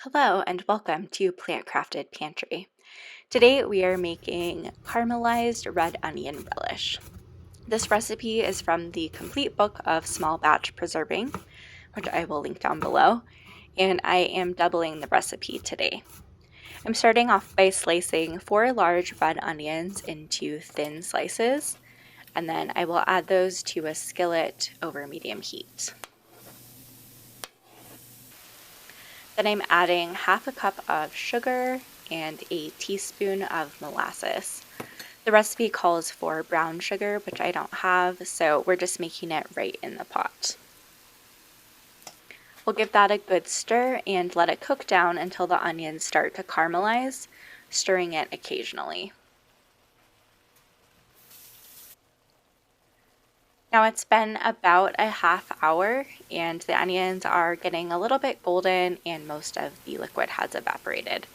Hello and welcome to Plant Crafted Pantry. Today we are making caramelized red onion relish. This recipe is from the complete book of small batch preserving, which I will link down below, and I am doubling the recipe today. I'm starting off by slicing 4 large red onions into thin slices, and then I will add those to a skillet over medium heat. Then I'm adding half a cup of sugar and a teaspoon of molasses. The recipe calls for brown sugar, which I don't have, so we're just making it right in the pot. We'll give that a good stir and let it cook down until the onions start to caramelize, stirring it occasionally. Now it's been about a half hour and the onions are getting a little bit golden and most of the liquid has evaporated.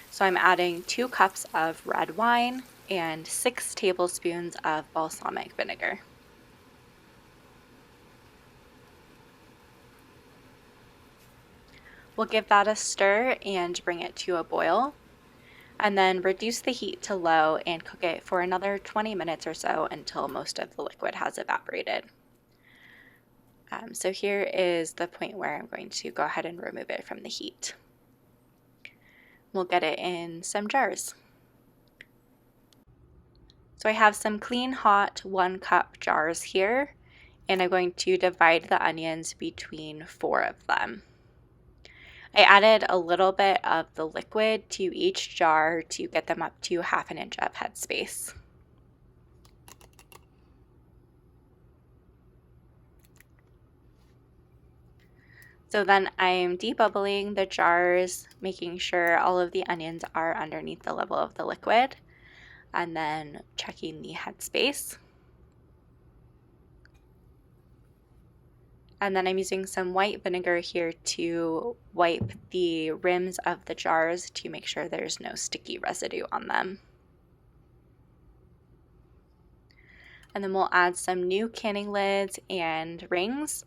So I'm adding 2 cups of red wine and 6 tablespoons of balsamic vinegar. We'll give that a stir and bring it to a boil, and then reduce the heat to low and cook it for another 20 minutes or so until most of the liquid has evaporated. So here is the point where I'm going to go ahead and remove it from the heat. We'll get it in some jars. So I have some clean hot 1 cup jars here, and I'm going to divide the onions between 4 of them. I added a little bit of the liquid to each jar to get them up to 1/2 inch of headspace. So then I'm debubbling the jars, making sure all of the onions are underneath the level of the liquid, and then checking the headspace. And then I'm using some white vinegar here to wipe the rims of the jars to make sure there's no sticky residue on them. And then we'll add some new canning lids and rings,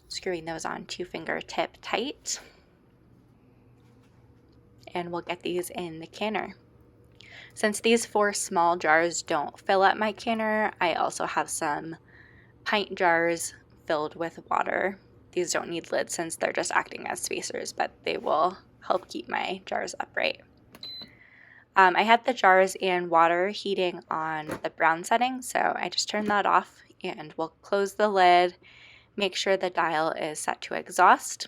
screwing those on to fingertip tight. And we'll get these in the canner. Since these 4 small jars don't fill up my canner, I also have some pint jars filled with water. These don't need lids since they're just acting as spacers, but they will help keep my jars upright. I had the jars and water heating on the brown setting, so I just turned that off and we'll close the lid, make sure the dial is set to exhaust.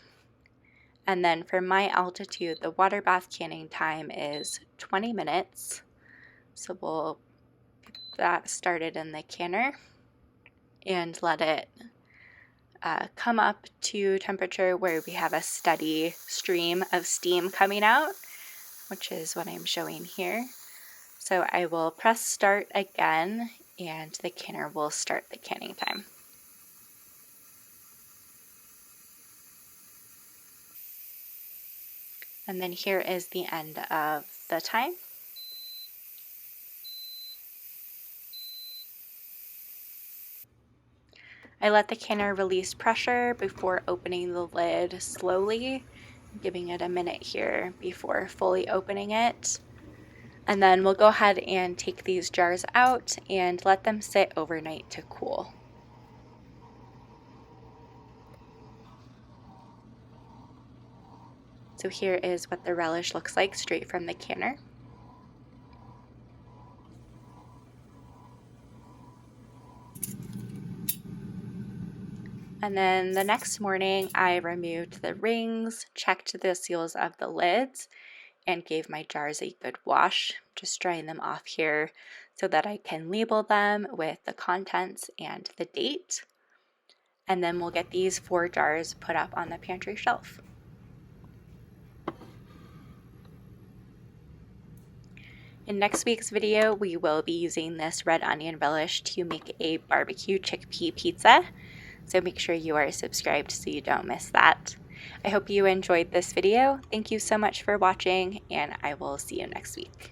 And then for my altitude, the water bath canning time is 20 minutes. So we'll get that started in the canner and let it come up to temperature where we have a steady stream of steam coming out, which is what I'm showing here. So I will press start again and the canner will start the canning time. And then here is the end of the time. I let the canner release pressure before opening the lid slowly, giving it a minute here before fully opening it. And then we'll go ahead and take these jars out and let them sit overnight to cool. So here is what the relish looks like straight from the canner. And then the next morning I removed the rings, checked the seals of the lids, and gave my jars a good wash, just drying them off here so that I can label them with the contents and the date. And then we'll get these 4 jars put up on the pantry shelf. In next week's video, we will be using this red onion relish to make a barbecue chickpea pizza. So make sure you are subscribed so you don't miss that. I hope you enjoyed this video. Thank you so much for watching, and I will see you next week.